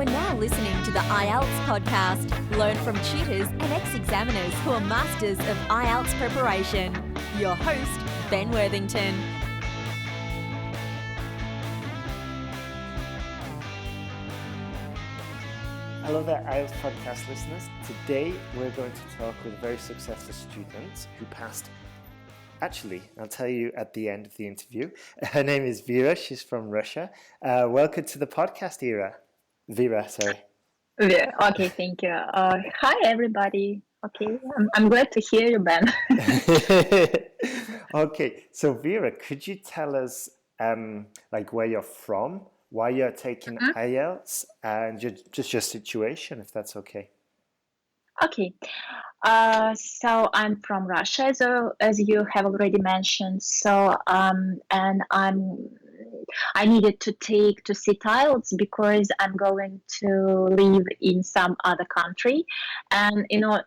are now listening to the IELTS podcast. Learn from tutors and ex-examiners who are masters of IELTS preparation. Your host, Ben Worthington. Hello there, IELTS podcast listeners. Today we're going to talk with a very successful student who passed. Actually, I'll tell you at the end of the interview. Her name is Vera. She's from Russia. Welcome to the podcast, Vera, sorry. Yeah, okay, thank you. Hi, everybody. Okay, I'm glad to hear you, Ben. Okay, so Vera, could you tell us where you're from, why you're taking IELTS, and just your situation, if that's okay? Okay, so I'm from Russia, as you have already mentioned. So, and I needed to sit IELTS because I'm going to live in some other country, and I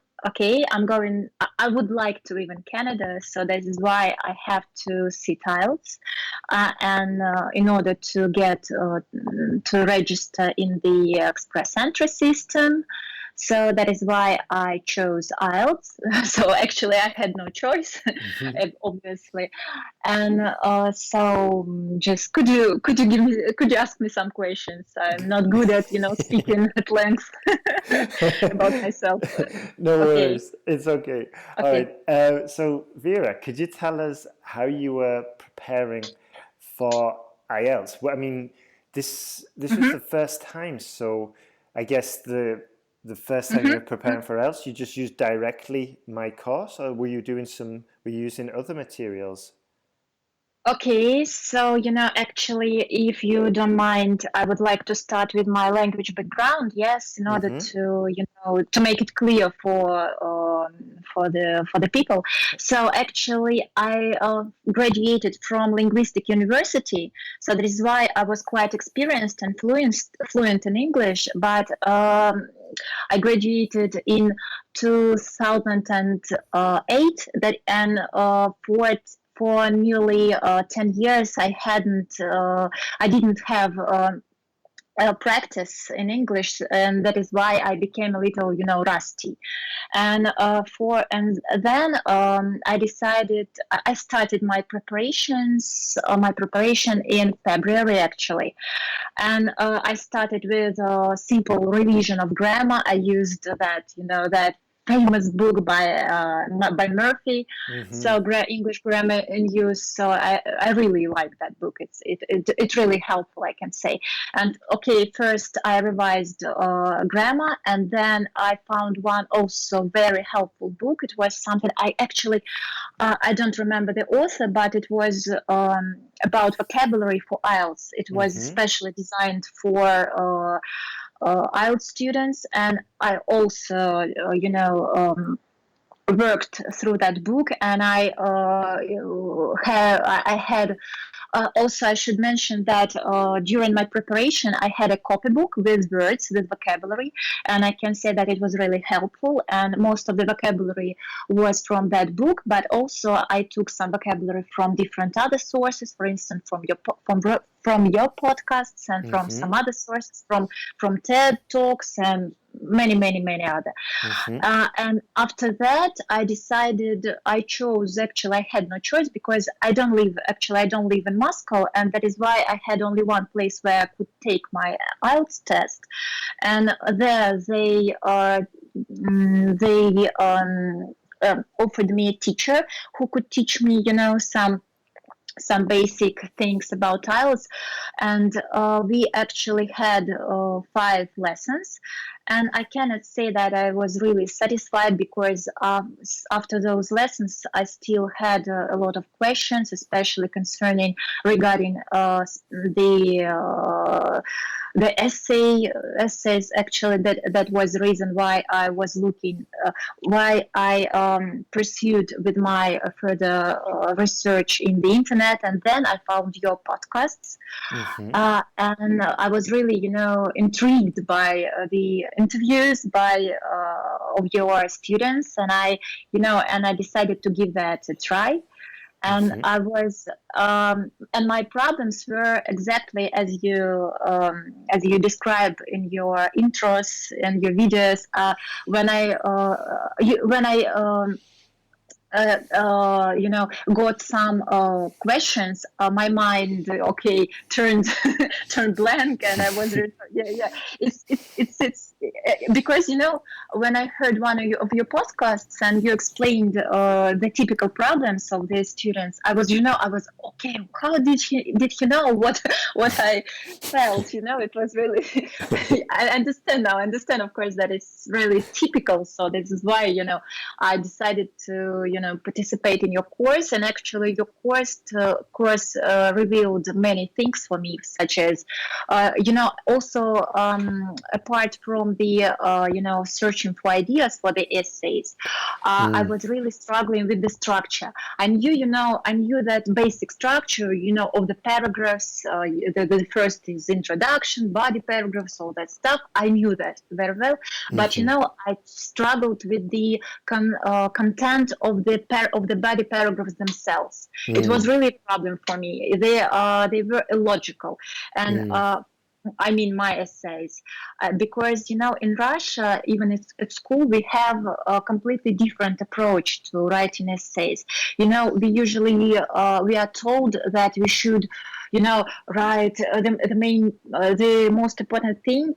would like to live in Canada, so this is why I have to sit IELTS, and in order to get to register in the express entry system. So that is why I chose IELTS. So actually, I had no choice, obviously. And so, just could you ask me some questions? I'm not good at speaking at length about myself. No worries, it's okay. All right. So Vera, could you tell us how you were preparing for IELTS? Well, I mean, this was the first time, so I guess the first time you were preparing for IELTS, you just used directly my course, or were you using other materials? Okay, so actually, if you don't mind, I would like to start with my language background. Yes, in order to to make it clear for the people. So actually, I graduated from Linguistic University, so that is why I was quite experienced and fluent in English. But I graduated in 2008. For nearly 10 years, I didn't have practice in English, and that is why I became a little, rusty. And then I started my preparation in February actually, and I started with a simple revision of grammar. I used that famous book by Murphy, so English grammar in use. So I really like that book. It's really helpful, I can say. And okay, first I revised grammar, and then I found one also very helpful book. It was something I actually I don't remember the author, but it was about vocabulary for IELTS. It was especially designed for IELTS students, and I also, worked through that book, and I had. Also, I should mention that during my preparation, I had a copybook with words, with vocabulary, and I can say that it was really helpful. And most of the vocabulary was from that book, but also I took some vocabulary from different other sources, for instance, from your podcasts, and from some other sources, from TED Talks and many other. And after that, I had no choice because I don't live in Moscow, and that is why I had only one place where I could take my IELTS test, and there they offered me a teacher who could teach me some basic things about IELTS, and we actually had 5 lessons, and I cannot say that I was really satisfied because after those lessons I still had a lot of questions, especially regarding the essays. Actually, that was the reason why I was why I pursued with my further research in the internet, and then I found your podcasts, and I was really, intrigued by the interviews of your students, and I decided to give that a try. and I was and my problems were exactly as you describe in your intros and your videos. When I got some questions, my mind, turned turned blank, and I was, it's because when I heard one of your podcasts and you explained the typical problems of the students, I was okay. How did he know what I felt? It was really. I understand now. I understand, of course, that it's really typical. So this is why I decided to participate in your course, and actually your course revealed many things for me, such as also apart from the searching for ideas for the essays, I was really struggling with the structure. I knew that basic structure of the paragraphs. The first is introduction, body paragraphs, all that stuff. I knew that very well, but I struggled with the content of the body paragraphs themselves. It was really a problem for me. They were illogical, and I mean my essays, because in Russia, even at school, we have a completely different approach to writing essays. We usually we are told that we should write the most important thing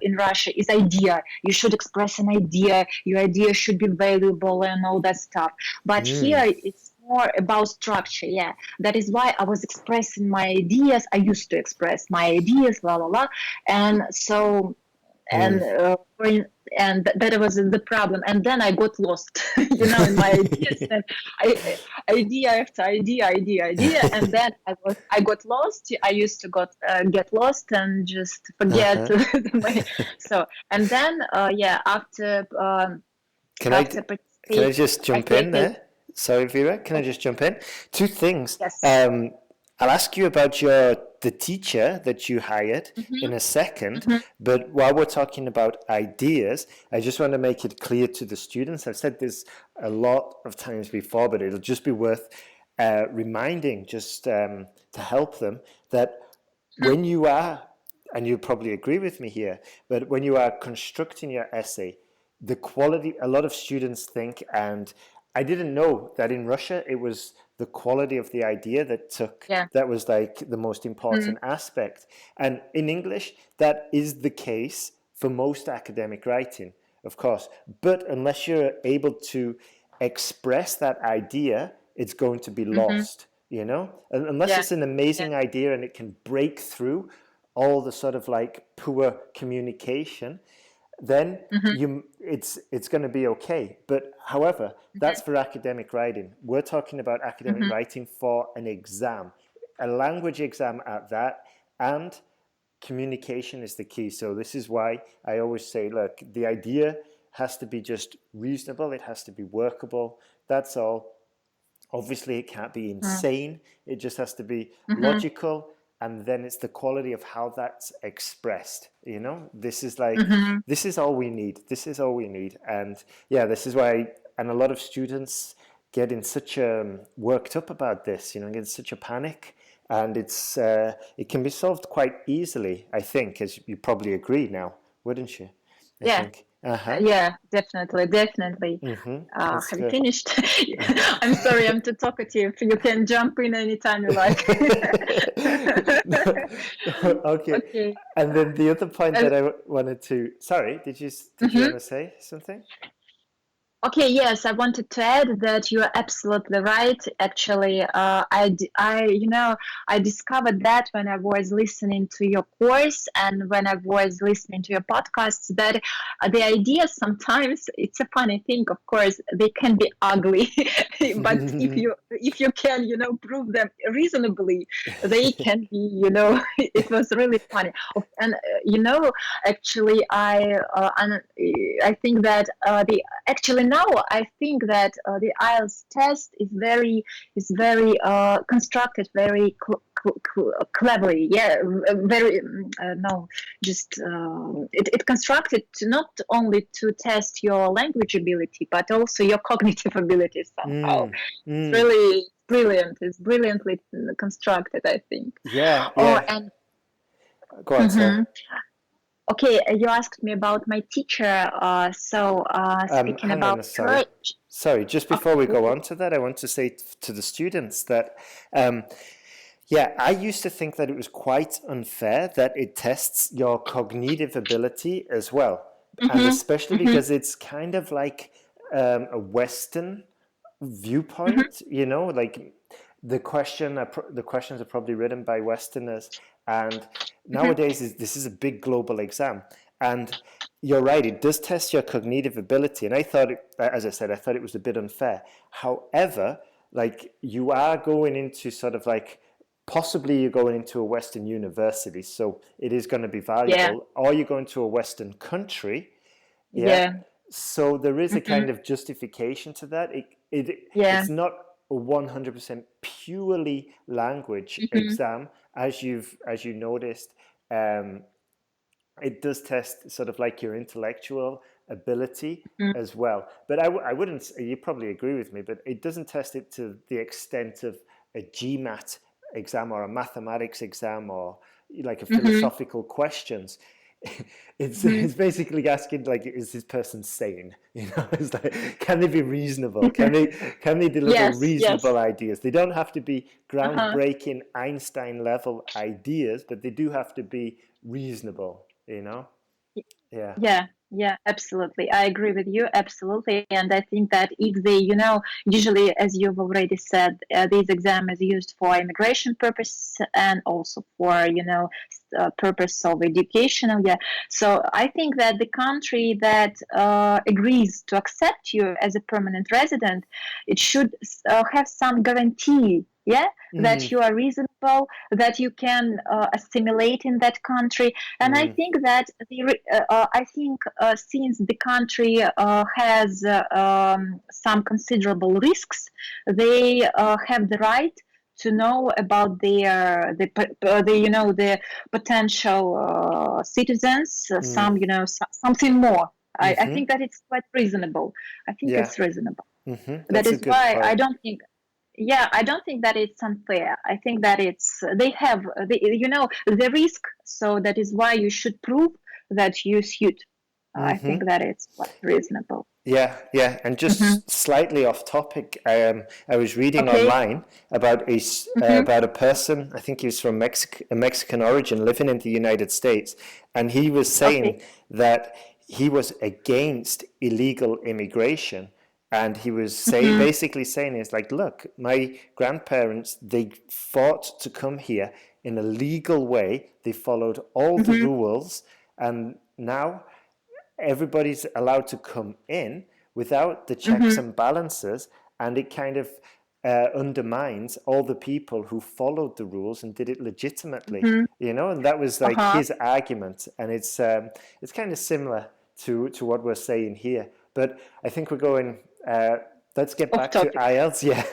in Russia is idea. You should express an idea. Your idea should be valuable and all that stuff. But here it's more about structure. Yeah, that is why I was expressing my ideas. I used to express my ideas, and so. And that was the problem, and then I got lost in my ideas, and idea after idea, and then I got lost. I used to get lost and just forget. So, and then after Can I just jump in there? Sorry, Vera, can I just jump in? Two things. Yes. I'll ask you about the teacher that you hired in a second, but while we're talking about ideas, I just want to make it clear to the students. I've said this a lot of times before, but it'll just be worth reminding, just to help them, that when you are, and you probably agree with me here, but when you are constructing your essay, the quality, a lot of students think, and I didn't know that in Russia it was the quality of the idea that was like the most important aspect. And in English, that is the case for most academic writing, of course. But unless you're able to express that idea, it's going to be lost, unless it's an amazing idea and it can break through all the sort of like poor communication, then it's going to be okay. But however, that's for academic writing. We're talking about academic writing for an exam, a language exam at that, and communication is the key. So this is why I always say, look, the idea has to be just reasonable. It has to be workable. That's all. Obviously, it can't be insane. It just has to be logical. And then it's the quality of how that's expressed. This is like, this is all we need. This is all we need. And yeah, this is why, and a lot of students get in such worked up about this, get in such a panic. And it can be solved quite easily, I think, as you probably agree now, wouldn't you? I think. Yeah, definitely. Have you finished? I'm sorry, I'm too talkative. You can jump in anytime you like. Okay. And then the other point that I wanted to... Sorry, did you want to say something? Okay, yes, I wanted to add that you are absolutely right. Actually, I discovered that when I was listening to your course and when I was listening to your podcasts, that the ideas sometimes, it's a funny thing, of course, they can be ugly, but if you can, prove them reasonably, they can be, it was really funny. And, actually, I think that now I think that the IELTS test is very constructed very cleverly. Yeah, very it constructed not only to test your language ability but also your cognitive ability somehow. It's brilliant. It's brilliantly constructed, I think. Yeah, Oh, yeah. and Go on, sorry. mhm. Okay, you asked me about my teacher. Speaking Hang on, about sorry. her, Sorry, just before we go okay, on to that, I want to say to the students that, um, yeah, I used to think that it was quite unfair that it tests your cognitive ability as well. And mm-hmm, especially mm-hmm, because it's kind of like a Western mm-hmm, viewpoint, you know, like the questions are probably written by Westerners, and mm-hmm. nowadays this is a big global exam, and you're right, it does test your cognitive ability, and I thought, as I said, I thought it was a bit unfair. However, like you are going into sort of like possibly you're going into a Western university, so it is going to be Yeah, valuable, or you're going to a Western country, yeah. yeah, So there is a mm-hmm, kind of justification to that. yeah, It's not a 100% purely language mm-hmm, exam, as you noticed. Um, it does test sort of like your intellectual ability mm-hmm, as well. But I wouldn't. You probably agree with me, but it doesn't test it to the extent of a GMAT exam or a mathematics exam or like a mm-hmm, philosophical questions. mm-hmm. It's basically asking like, is this person sane? You know, it's like, can they be reasonable? Can they deliver Yes, yes. reasonable ideas? They don't have to be Uh-huh. groundbreaking Einstein level ideas, but they do have to be reasonable. You know? Yeah. Yeah, yeah, absolutely. I agree with you, absolutely. And I think that if they, usually, as you've already said, this exam is used for immigration purpose and also for, purpose of educational. Yeah. So I think that the country that agrees to accept you as a permanent resident, it should have some guarantee. Yeah, that Mm, you are reasonable, that you can assimilate in that country, and I mm, think that since the country has some considerable risks, they have the right to know about the potential citizens, mm, something more. I mm-hmm. think that it's quite reasonable. I think Yeah. it's reasonable. Mm-hmm. That That's a is good why point. I don't think that it's unfair. I think that they have the risk, so that is why you should prove that you suit. I Mm-hmm. think that it's quite reasonable. Yeah, yeah, and Hmm. just slightly off topic, I was reading Okay. online about Hmm. about a person. I think he was from a Mexican origin, living in the United States, and he was Okay. saying that he was against illegal immigration, and he was Hmm. basically saying is like, look, my grandparents, they fought to come here in a legal way. They followed all the Hmm. rules, and now everybody's allowed to come in without the checks Hmm. and balances, and it kind of undermines all the people who followed the rules and did it legitimately, Hmm. you know. And that was like Uh-huh. his argument, and it's kind of similar to what we're saying here. But I think we're going. Let's get Off back to topic. IELTS. Yeah,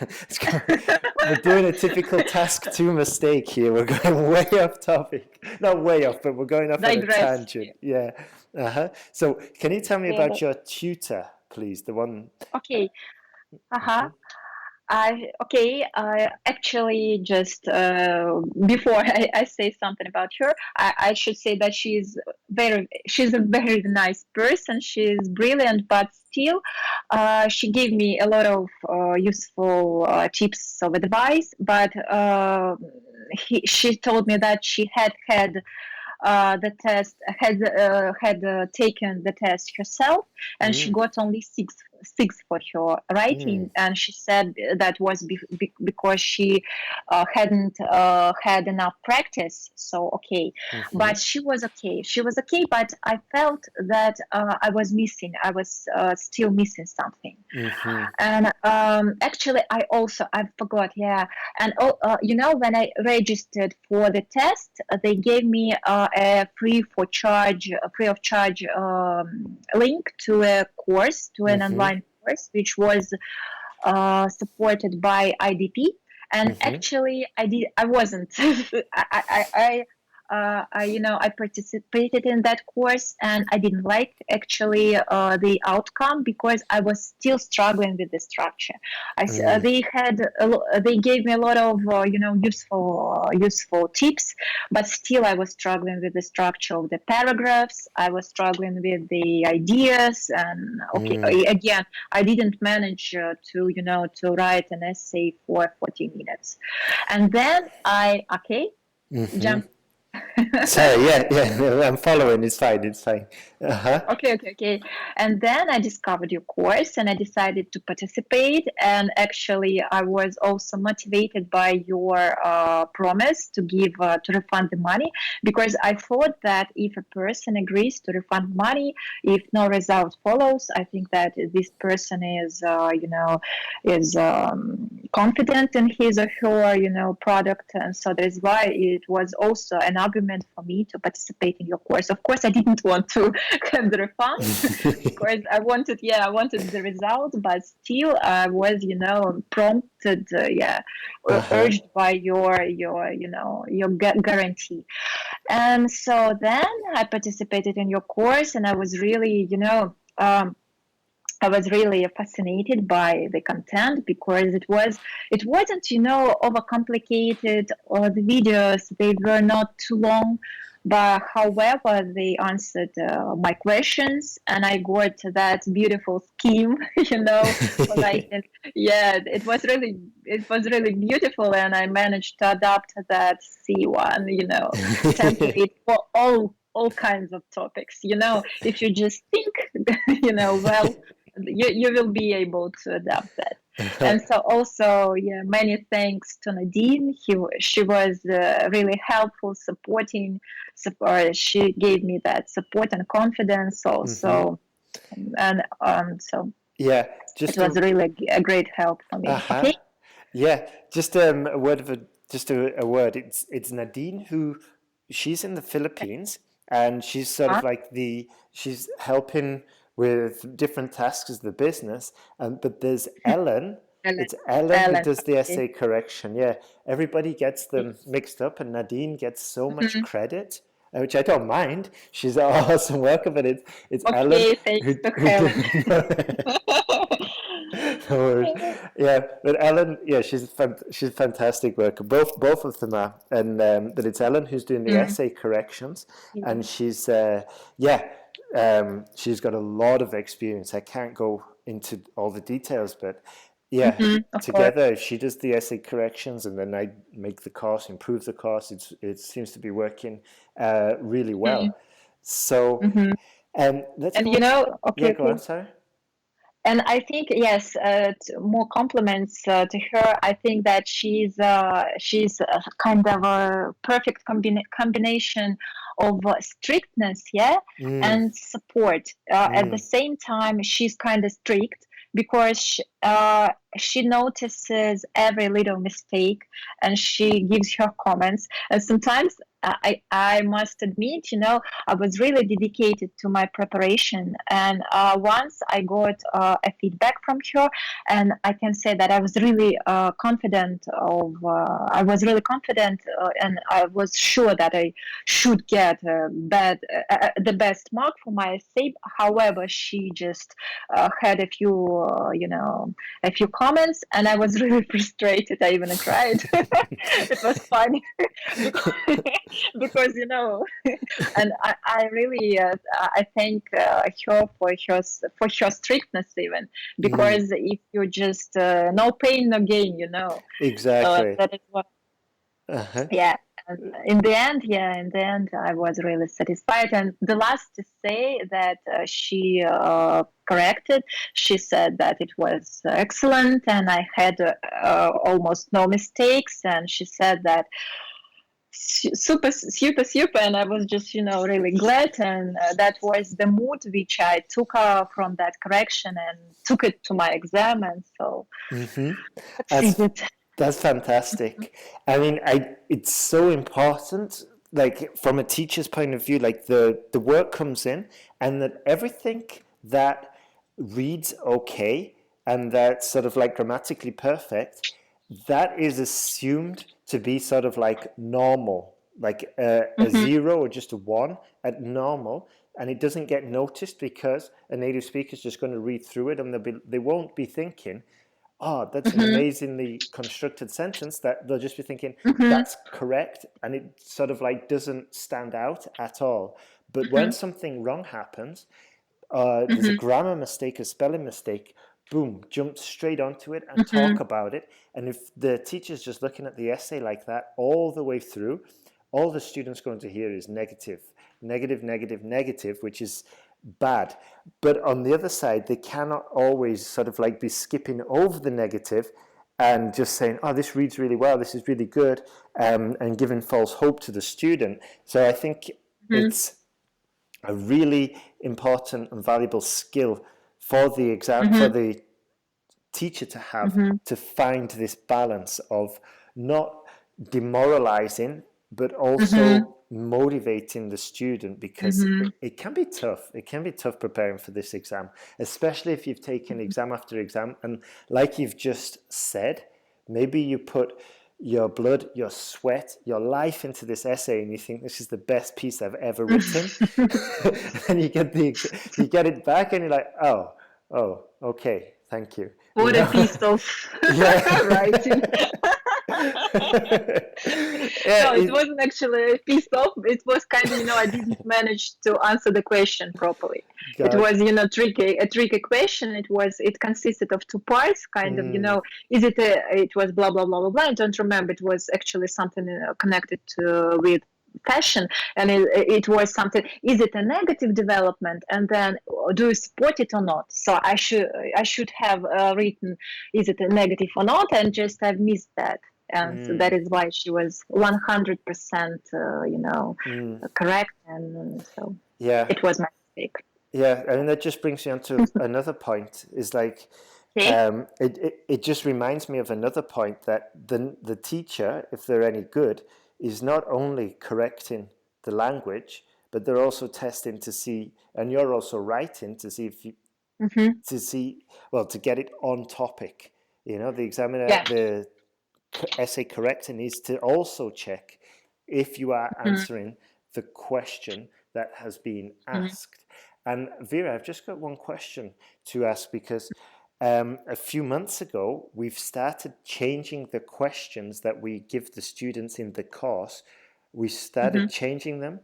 we're doing a typical task two mistake here. We're going way off topic. Not way off, but we're going off on a Digress. tangent. Yeah. Uh-huh. So can you tell me Yeah. about your tutor, please? The one. Okay. Uh-huh. Mhm. Actually, just before I say something about her, I should say that she's a very nice person. She's brilliant, but still, she gave me a lot of useful tips of advice. But she told me that she had the test had taken the test herself, and she Mm, got only six for her mm, writing, and she said that was because she hadn't had enough practice. So okay, mm-hmm, but she was okay, but I felt that I was still missing something. mm-hmm, And actually, I forgot. Yeah, and when I registered for the test, they gave me a free of charge link to a course, to an mm-hmm, online course, which was supported by IDP. And mm-hmm, actually, I wasn't. I I participated in that course, and I didn't like actually the outcome because I was still struggling with the structure. They gave me a lot of useful tips, but still I was struggling with the structure of the paragraphs. I was struggling with the ideas, and again, I didn't manage to write an essay for 40 minutes, and then jump. Sorry, yeah, I'm following. It's fine. Uh-huh. Okay. And then I discovered your course and I decided to participate. And actually, I was also motivated by your promise to refund the money, because I thought that if a person agrees to refund money, if no result follows, I think that this person is confident in his or her, product. And so that is why it was also an argument for me to participate in your course. Of course, I didn't want to have the refund because I wanted the result, but still I was, prompted, urged by your guarantee. And so then I participated in your course, and I was really, I was really fascinated by the content because it wasn't overcomplicated, or the videos, they were not too long, but however they answered my questions, and I got that beautiful scheme like it was really beautiful, and I managed to adapt that C1 template for all kinds of topics. If you just think well, you will be able to adapt that. And so also, many thanks to Nadine. She was really helpful, supporting. She gave me that support and confidence also, and so it was really a great help for me. Okay. Yeah, just a word a word. It's Nadine, who she's in the Philippines, and she's sort of like she's helping with different tasks as the business. But there's Ellen. It's Ellen who does the essay correction. Yeah, everybody gets them mixed up, and Nadine gets so much credit, which I don't mind. She's an awesome worker, but it's Ellen Thanks to Helen. No worries. Yeah, but Ellen, she's a fantastic worker. Both of them are, and but it's Ellen who's doing the essay corrections, and she's she's got a lot of experience. I can't go into all the details, but together she does the essay corrections, and then I make the course, improve the course. It seems to be working really well. So, let's go. Go on. Sorry. And I think, yes, more compliments to her. I think that she's a kind of a perfect combination of strictness, and support. At the same time, she's kind of strict because she notices every little mistake, and she gives her comments. And sometimes I must admit, I was really dedicated to my preparation. And once I got a feedback from her, and I can say that I was really confident, and I was sure that I should get the best mark for my essay. However, she just had a few comments, and I was really frustrated. I even cried. It was funny because and I really I thank her for her strictness, even because if you just no pain, no gain, Exactly. That is what. In the end, I was really satisfied. And the last to say that she corrected, she said that it was excellent, and I had almost no mistakes. And she said that super, and I was just really glad. And that was the mood which I took from that correction and took it to my exam. And so that's fantastic. I mean, it's so important, like from a teacher's point of view, like the work comes in, and that everything that reads okay and that's sort of like grammatically perfect, that is assumed to be sort of like normal like a 0 or just a 1 at normal, and it doesn't get noticed because a native speaker is just going to read through it, and they won't be thinking, oh, that's an amazingly constructed sentence. That they'll just be thinking, that's correct, and it sort of like doesn't stand out at all. But when something wrong happens, there's a grammar mistake, a spelling mistake, boom, jump straight onto it and talk about it. And if the teacher's just looking at the essay like that all the way through, all the student's going to hear is negative, negative, negative, negative, which is bad. But on the other side, they cannot always sort of like be skipping over the negative and just saying, oh, this reads really well, this is really good, and giving false hope to the student. So I think it's a really important and valuable skill for the exam, for the teacher to have, to find this balance of not demoralizing, but also motivating the student, because it can be tough. It can be tough preparing for this exam, especially if you've taken exam after exam. And like you've just said, maybe you put your blood, your sweat, your life into this essay, and you think this is the best piece I've ever written. And you get it back, and you're like, oh, okay, thank you. What a piece of writing. No, it wasn't actually a piece of. It was kind of, I didn't manage to answer the question properly. It was, a tricky question. It consisted of 2 parts, kind of, is it it was blah, blah, blah, blah, blah. I don't remember. It was actually something connected with fashion, and it was something, is it a negative development, and then do you support it or not? So I should have written, is it a negative or not, and just I've missed that. And so that is why she was 100% correct, and so it was my mistake. Yeah, I mean, that just brings me on to another point, is like it just reminds me of another point, that the teacher, if they're any good, is not only correcting the language, but they're also testing to see, and you're also writing to see if you, to get it on topic. The examiner, the essay corrector needs to also check if you are answering the question that has been asked. And Vera, I've just got one question to ask, because a few months ago, we've started changing the questions that we give the students in the course. We started changing them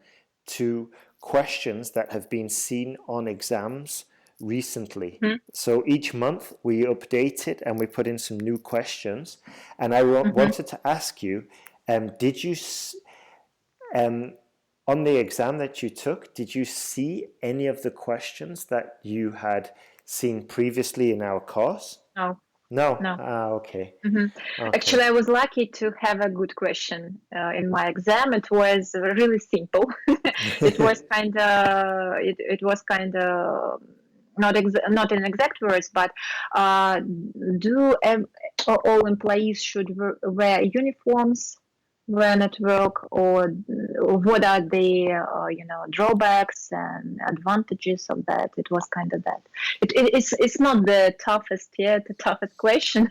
to questions that have been seen on exams recently. So each month we update it and we put in some new questions. And I wanted to ask you, did you, on the exam that you took, did you see any of the questions that you had seen previously in our course? No. Okay. Okay. Actually, I was lucky to have a good question in my exam. It was really simple. It was kind of not in exact words, but do all employees should wear uniforms when at work, or what are the drawbacks and advantages of that? It was kind of that. It's not the toughest question,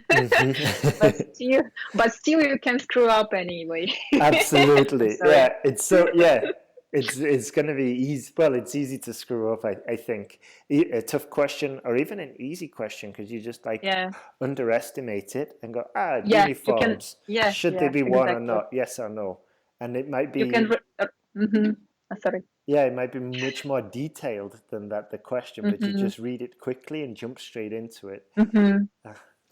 but still you can screw up anyway. Absolutely. It's going to be easy. Well, it's easy to screw up, I think. A tough question, or even an easy question, because you just underestimate it and go, uniforms. Should they be worn or not? Yes or no? And it might be. You can. Sorry. Yeah, it might be much more detailed than that, the question, but you just read it quickly and jump straight into it.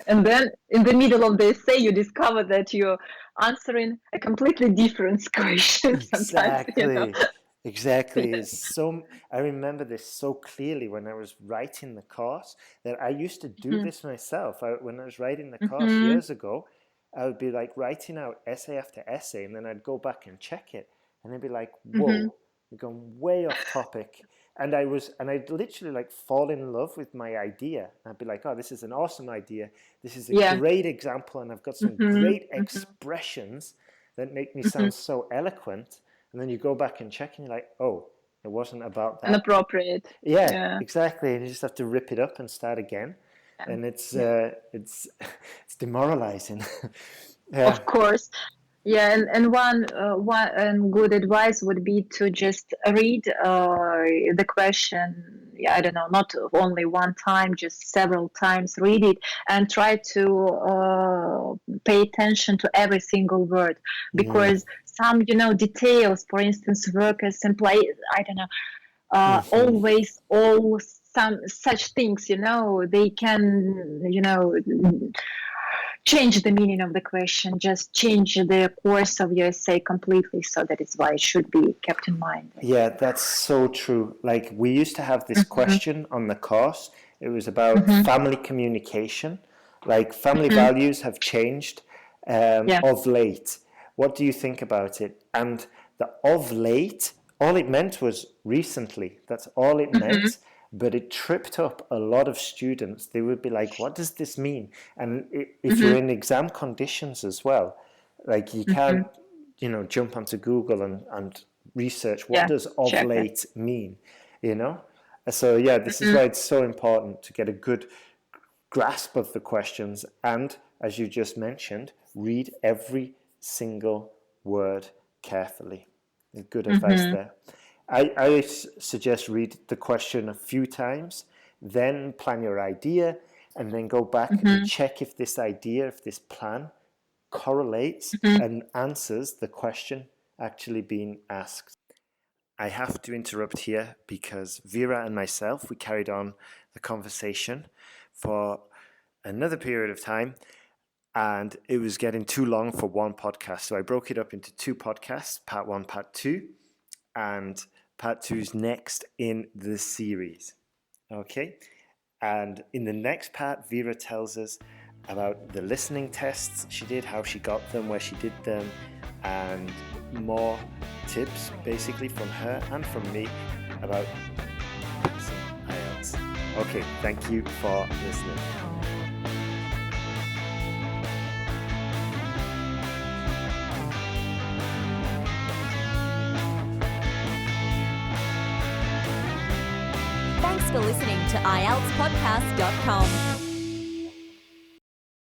And then in the middle of the essay, you discover that you're answering a completely different question. Exactly. I remember this so clearly when I was writing the course, that I used to do this myself. When I was writing the course years ago, I would be like writing out essay after essay, and then I'd go back and check it, and I'd be like, whoa, we're going way off topic. And I'd literally fall in love with my idea. I'd be like, oh, this is an awesome idea. This is a great example. And I've got some great expressions that make me sound so eloquent. And then you go back and check and you're like, oh, it wasn't about that. Inappropriate. Yeah, exactly. And you just have to rip it up and start again. And it's demoralizing. Of course. Yeah, and one good advice would be to just read the question. Yeah, I don't know, not only one time, just several times. Read it and try to pay attention to every single word, Mm, because some, details, for instance, workers and play. I don't know, mhm. always all some such things. They can, change the meaning of the question, just change the course of your essay completely. So that is why it should be kept in mind, I Yeah, think. that's so true. Like we used to have this Hmm. question on the course. It was about Hmm. family communication. Like family Hmm. values have changed Yeah. of late. What do you think about it? And the of late, all it meant was recently. That's all it Hmm. meant. But it tripped up a lot of students. They would be like, what does this mean? And if you're Hmm. in exam conditions as well, like you Hmm. can't, jump onto Google and research what Yeah. does of Check it. late mean, you know? So yeah, this is Hmm. why it's so important to get a good grasp of the questions and, as you just mentioned, read every single word carefully. Good advice Hmm. there. I suggest read the question a few times, then plan your idea, and then go back and Hmm. check if this idea, if this plan correlates Hmm. and answers the question actually being asked. I have to interrupt here because Vera and myself, we carried on the conversation for another period of time and it was getting too long for one podcast. So I broke it up into two podcasts, part one, part two, and part two is next in the series. Okay. And in the next part, Vera tells us about the listening tests she did, how she got them, where she did them, and more tips basically from her and from me about passing IELTS. Okay, thank you for listening. Thanks for listening to IELTSPodcast.com.